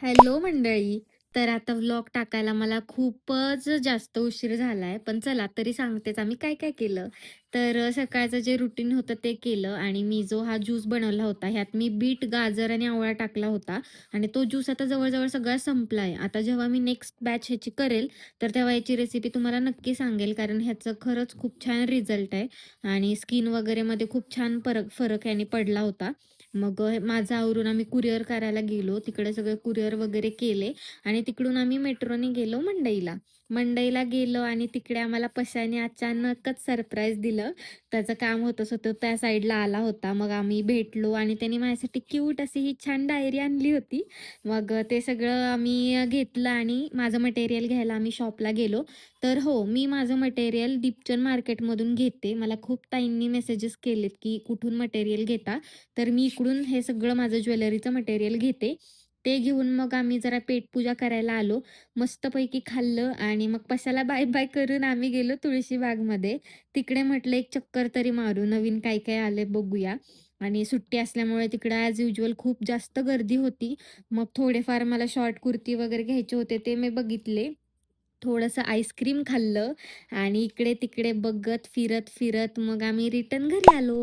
Hello मंडळी. तर आता व्लॉग टाकायला मला खूपच जास्त उशीर झालाय. पण चला तरी सांगतेच आम्ही काय-काय केलं. तर सकाळचं जे रुटीन होतं ते केलं आणि मी जो हा ज्यूस बनवला होता, ह्यात मी बीट, गाजर आणि आवळा टाकला होता आणि तो ज्यूस आता जवळ सगळा संपला आता जेव्हा मी नेक्स्ट बॅच ह्याची करेल, तर तेव्हा याची रेसिपी तुम्हाला नक्की सांगेल. कारण ह्याचं खरंच खूप छान रिझल्ट आहे आणि स्किन वगैरेमध्ये खूप छान फरक फरक याने पडला होता. मग माझं आवरून आम्ही कुरिअर करायला गेलो. तिकडे सगळे कुरिअर वगैरे केले आणि तिकडून आम्ही मेट्रोने गेलो मंडईला. मंडईला गेलो आणि तिकडे आम्हाला पशाने अचानकच सरप्राईज दिलं. त्याचं काम होतं सो तो त्या साईडला आला होता. मग आम्ही भेटलो आणि त्याने माझ्यासाठी क्यूट अशी ही छान डायरी आणली होती. मग ते सगळं आम्ही घेतलं आणि माझं मटेरियल घ्यायला आम्ही शॉपला गेलो. तर हो, मी माझं मटेरियल दीपचंद मार्केटमधून घेते. मला खूप ताईंनी मेसेजेस केलेत, की कुठून मटेरियल घेता? तर मी इकडून हे सगळं माझं ज्वेलरीचं मटेरियल घेते. ते घेऊन मग आम्ही जरा पेटपूजा करायला आलो. मस्तपैकी खाल्लं आणि मग पशाला बाय-बाय करून आम्ही गेलो तुळशीबागमध्ये. तिकडे म्हटलं एक चक्कर तरी मारू, नवीन काय-काय आलंय बघूया. आणि सुट्टी असल्यामुळे तिकडे ॲज युजुअल खूप जास्त गर्दी होती. मग थोडेफार मला शॉर्ट कुर्ती वगैरे घ्यायचे होते ते मी बघितले. थोडंसं आईस्क्रीम खाल्लं आणि इकडे-तिकडे बघत, फिरत मग आम्ही रिटर्न घरी आलो.